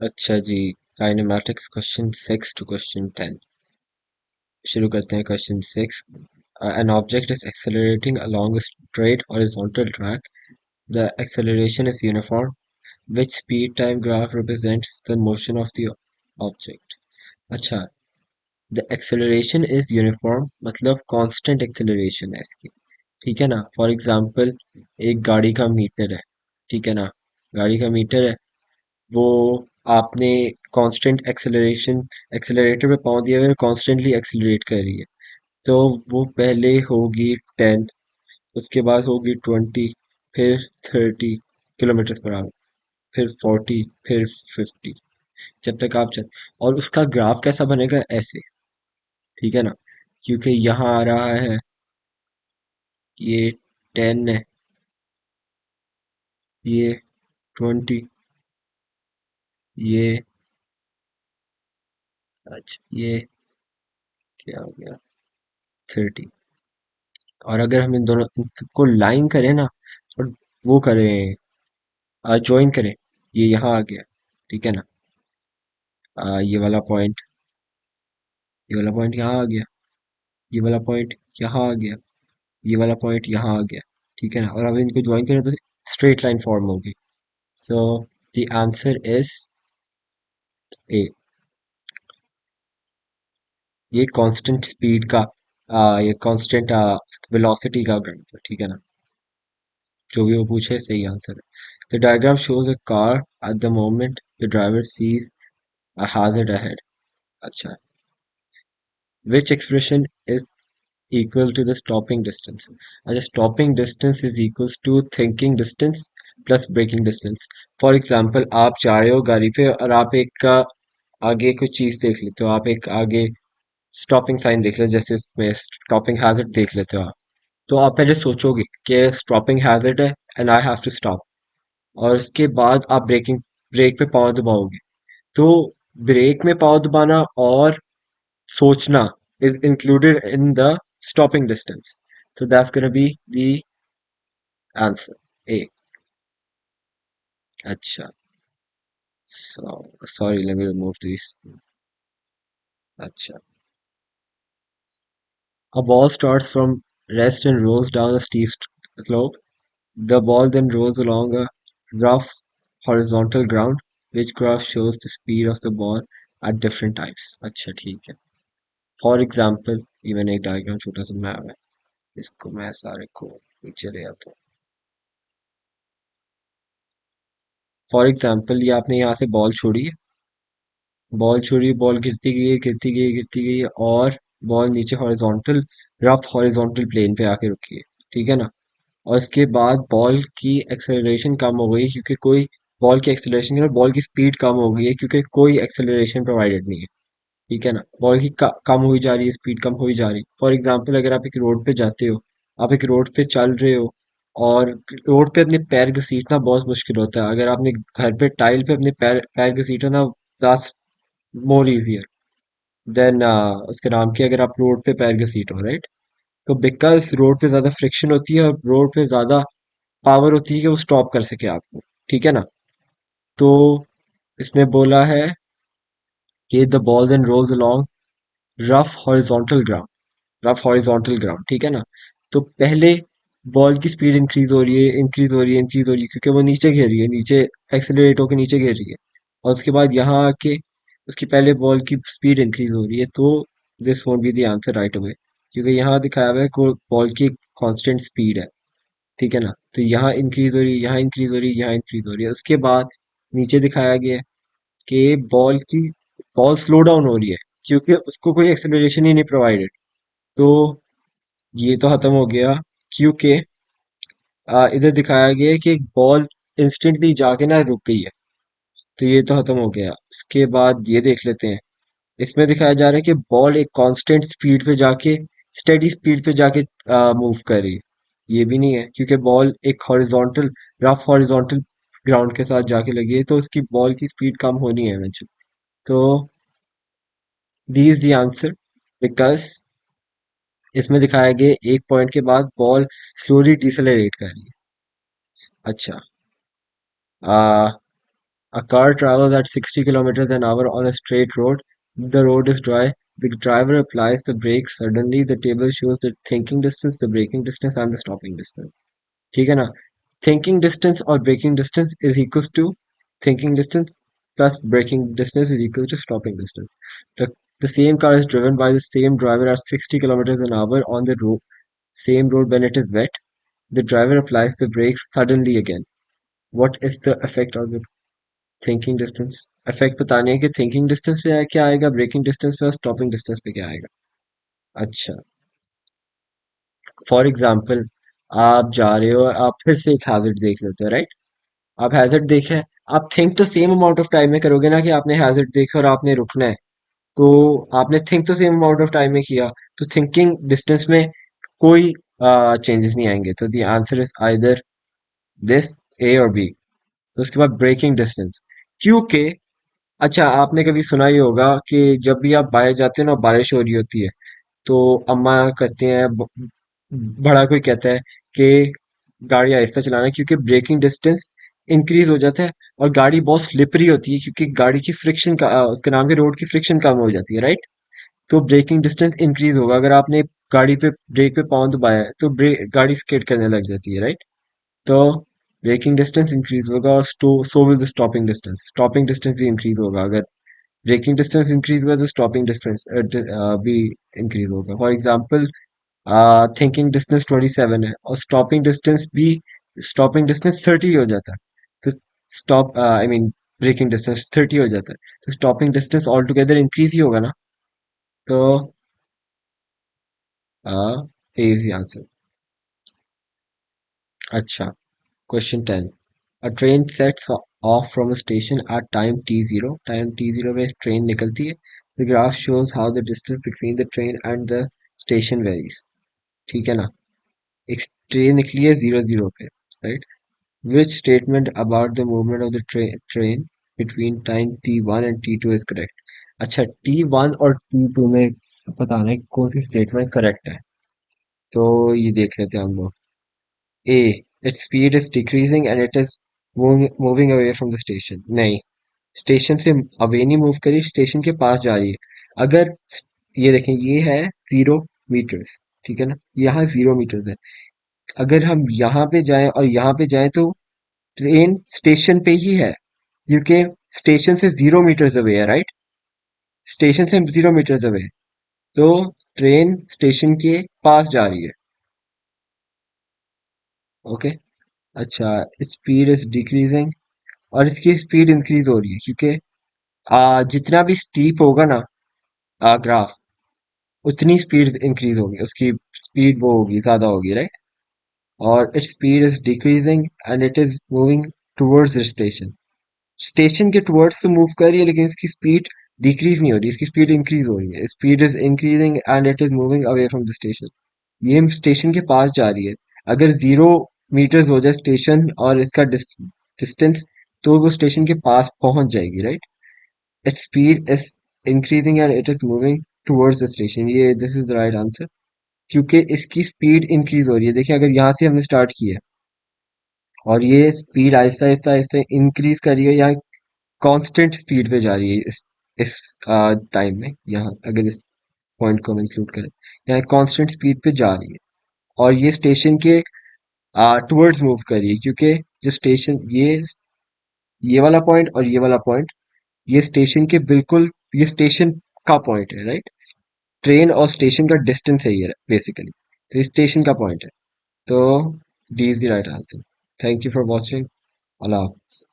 अच्छा जी, kinematics question 6 to question 10। शुरू करते हैं question 6। An object is accelerating along a straight horizontal track. The acceleration is uniform. Which speed time graph represents the motion of the object? अच्छा, the acceleration is uniform मतलब constant acceleration है इसकी। ठीक है ना, फॉर एग्जाम्पल एक गाड़ी का मीटर है। ठीक है ना, गाड़ी का मीटर है, वो आपने कांस्टेंट एक्सेलरेशन, एक्सेलरेटर पे पाँव दिया हुआ है, कॉन्स्टेंटली एक्सेलरेट कर रही है। तो वो पहले होगी 10, उसके बाद होगी 20, फिर 30 किलोमीटर पर आवर, फिर 40, फिर 50, जब तक आप चल। और उसका ग्राफ कैसा बनेगा, ऐसे। ठीक है ना, क्योंकि यहाँ आ रहा है ये 10 है, ये 20, ये, अच्छा ये क्या हो गया, 30। और अगर हम इन सबको लाइन करें ना, और वो करें, ज्वाइन करें, ये यहाँ आ गया। ठीक है ना, ये वाला पॉइंट, ये वाला पॉइंट यहाँ आ गया, ये वाला पॉइंट यहाँ आ गया, ये वाला पॉइंट यहाँ आ गया। ठीक है ना, और अब इनको ज्वाइन करें तो स्ट्रेट लाइन फॉर्म होगी। So the answer is a. ये कांस्टेंट स्पीड का, ये कांस्टेंट वेलोसिटी का ग्राफ है। ठीक है ना, जो भी वो पूछे सही आंसर है। The diagram shows a car at the moment the driver sees a hazard ahead. अच्छा, which expression is equal to the stopping distance? अच्छा, stopping distance is equals to thinking distance plus braking distance. For example, आप जा रहे हो गाड़ी पे और आप एक का आगे कुछ चीज देख लेते हो, आप एक आगे स्टॉपिंग साइन देख ले, जैसे इसमें स्टॉपिंग हैजर्ड देख लेते हो आप। तो आप पहले सोचोगे कि स्टॉपिंग हैजर्ड है and I have to stop, और उसके बाद आप ब्रेकिंग, ब्रेक पे पाँव दबाओगे। तो ब्रेक में पाँव दबाना और सोचना is included in the stopping distance. So that's gonna be the answer. A. अच्छा, so sorry, let me remove these. अच्छा, a ball starts from rest and rolls down a steep slope. The ball then rolls along a rough horizontal ground. Which graph shows the speed of the ball at different times? अच्छा ठीक है। For example, ये मैंने एक diagram छोटा सा बनाया हुआ है, इसको मैं सारे को नीचे ले आता हूँ। फॉर एग्जाम्पल, ये आपने यहाँ से बॉल छोड़ी है, बॉल छोड़ी, बॉल गिरती गई है, गिरती गई है, गिरती गई है, और बॉल नीचे हॉरिजॉन्टल, रफ हॉरिजॉन्टल प्लेन पे आके रुकी है। ठीक है ना, और इसके बाद बॉल की एक्सेलरेशन कम हो गई, क्योंकि कोई, बॉल की एक्सेलरेशन के, बॉल की स्पीड कम हो गई है क्योंकि कोई एक्सेलरेशन प्रोवाइडेड नहीं है। ठीक है ना, बॉल की कम हुई जा रही है, स्पीड कम हुई जा रही है। फॉर एग्जाम्पल, अगर आप एक रोड पे जाते हो, आप एक रोड पे चल रहे हो, और रोड पे अपने पैर घसीटना बहुत मुश्किल होता है। अगर आपने घर पे टाइल पे अपने पैर पैर घसीटा ना, दैट्स मोर इजियर देन उसके नाम की, अगर आप रोड पे पैर घसीटो, राइट। तो बिकॉज रोड पे ज्यादा फ्रिक्शन होती है, और रोड पे ज्यादा पावर होती है कि वो स्टॉप कर सके आपको। ठीक है ना, तो इसने बोला है कि the ball then rolls along rough horizontal ground, rough horizontal ground. ठीक है ना, तो पहले बॉल की स्पीड इंक्रीज हो रही है, इंक्रीज हो रही है, इंक्रीज हो रही है, क्योंकि वो नीचे गिर रही है, नीचे एक्सेलरेट होकर नीचे गिर रही है। और उसके बाद यहाँ आके उसकी पहले बॉल की स्पीड इंक्रीज हो रही है। तो this won't be the answer right away, क्योंकि यहाँ दिखाया हुआ है कि बॉल की कांस्टेंट स्पीड है। ठीक है ना, तो यहाँ इंक्रीज हो रही है, यहाँ इंक्रीज हो रही है, यहाँ इंक्रीज हो रही है। उसके बाद नीचे दिखाया गया है कि बॉल स्लो डाउन हो रही है, क्योंकि उसको कोई एक्सेलरेशन ही नहीं प्रोवाइडेड। तो ये तो खत्म हो गया, क्योंकि इधर दिखाया गया है कि बॉल इंस्टेंटली जाके ना रुक गई है। तो ये तो खत्म हो गया। उसके बाद ये देख लेते हैं, इसमें दिखाया जा रहा है कि बॉल एक कांस्टेंट स्पीड पे जाके, स्टेडी स्पीड पे जाके मूव कर रही है। ये भी नहीं है, क्योंकि बॉल एक हॉरिजॉन्टल, रफ हॉरिजॉन्टल ग्राउंड के साथ जाके लगी है, तो उसकी बॉल की स्पीड कम होनी है इवेंचुअली। तो D is the answer, because इसमें दिखाया गया एक पॉइंट के बाद बॉल स्लोली डिसलेरेट कर रही है। अच्छा, A car travels at 60 kilometers an hour on a straight road. The road is dry. The driver applies the brakes. Suddenly, the table shows the thinking distance, the braking distance, and the stopping distance. ठीक है ना? Thinking distance or braking distance is equals to thinking distance plus braking distance is equal to stopping distance. The the same car is driven by the same driver at 60 kilometers an hour on the road, same road when it is wet. The driver applies the brakes suddenly again. What is the effect of the thinking distance? Effect बताने है कि thinking distance पे क्या आएगा, breaking distance पे और stopping distance पे क्या आएगा। अच्छा, फॉर एग्जांपल आप जा रहे हो, आप फिर से एक हैजर्ड देख लेते हो, राइट? आप हैजर्ड देखे, आप थिंक तो सेम अमाउंट ऑफ टाइम में करोगे ना कि आपने हैजर्ड देखा और आपने रुकना है, तो आपने थिंक तो सेम अमाउंट ऑफ टाइम में किया, तो थिंकिंग डिस्टेंस में कोई चेंजेस नहीं आएंगे, तो the answer is either this, A और बी। तो उसके बाद ब्रेकिंग डिस्टेंस, क्योंकि अच्छा आपने कभी सुना ही होगा कि जब भी आप बाहर जाते हो ना, बारिश हो रही होती है, तो अम्मा कहते हैं, बड़ा कोई कहता है कि गाड़ी आहिस्ता चलाना, क्योंकि ब्रेकिंग डिस्टेंस इंक्रीज हो जाता है और गाड़ी बहुत स्लिपरी होती है, क्योंकि गाड़ी की फ्रिक्शन का उसके नाम के रोड की फ्रिक्शन कम हो जाती है, राइट? तो ब्रेकिंग डिस्टेंस इंक्रीज होगा अगर आपने गाड़ी पे ब्रेक पे पाँव दबाया है, तो ब्रेक गाड़ी स्किड करने लग जाती है, राइट? तो ब्रेकिंग डिस्टेंस इंक्रीज होगा और so will the stopping distance, stopping distance भी इंक्रीज होगा अगर ब्रेकिंग डिस्टेंस इंक्रीज हुआ तो स्टॉपिंग डिस्टेंस भी इंक्रीज होगा। फॉर एग्जांपल थिंकिंग डिस्टेंस 27 है और स्टॉपिंग डिस्टेंस 30 हो जाता है, तो stop I mean braking distance 30 हो जाता है, तो stopping distance all together increase ही होगा ना। तो इजी आंसर। अच्छा, question 10। A train sets off from a station at time t0. Time t0 में ट्रेन निकलती है। The graph shows how the distance between the train and the station varies. ठीक है ना? एक ट्रेन निकली है 00 पे, right? Which statement about the movement of the train between time t1 and t2 is correct? अच्छा, t1 और t2 में बताना है कौन सी स्टेटमेंट करेक्ट है। तो ये देख लेते हैं हम लोग। A. Its speed is decreasing and it is moving away from the station. नहीं, स्टेशन से अवे नहीं मूव करी, स्टेशन के पास जा रही है। अगर ये देखें, ये है 0 मीटर्स, ठीक है ना? यहाँ 0 मीटर्स है। अगर हम यहाँ पे जाएं और यहाँ पे जाएं तो ट्रेन स्टेशन पे ही है, क्योंकि स्टेशन से 0 मीटर्स अवे है, राइट? स्टेशन से 0 मीटर्स अवे, तो ट्रेन स्टेशन के पास जा रही है। ओके। अच्छा, स्पीड इज डिक्रीजिंग और इसकी स्पीड इंक्रीज हो रही है, क्योंकि जितना भी स्टीप होगा ना ग्राफ, उतनी स्पीड इंक्रीज होगी, उसकी स्पीड वो होगी, ज्यादा होगी, राइट? और its speed is decreasing and it is moving towards the station. Station के टुवर्ड्स से मूव कर रही है, लेकिन इसकी स्पीड डिक्रीज नहीं हो रही, इसकी स्पीड इंक्रीज हो रही है। Speed is increasing and it is moving away from the station. ये स्टेशन के पास जा रही है। अगर 0 मीटर्स हो जाए स्टेशन और इसका डिस्टेंस, तो वो स्टेशन के पास पहुंच जाएगी, right? Its speed is increasing and it is moving towards the station. ये this is the right answer, क्योंकि इसकी स्पीड इंक्रीज हो रही है। देखिए, अगर यहाँ से हमने स्टार्ट किया है और ये स्पीड आहिस्ता आहिस्ता आहिस्ता इंक्रीज कर रही है, यहाँ कांस्टेंट स्पीड पे जा रही है इस टाइम में, यहाँ अगर इस पॉइंट को हम इंक्लूड करें, यहाँ कांस्टेंट स्पीड पे जा रही है और ये स्टेशन के टुवर्ड्स मूव कर रही है, क्योंकि जो स्टेशन ये वाला पॉइंट और ये वाला पॉइंट, ये स्टेशन के बिल्कुल, ये स्टेशन का पॉइंट है, राइट? ट्रेन और स्टेशन का डिस्टेंस है ये बेसिकली, तो ये स्टेशन का पॉइंट है। तो D is the right answer. Thank you for watching. Allah हाफ़िज़।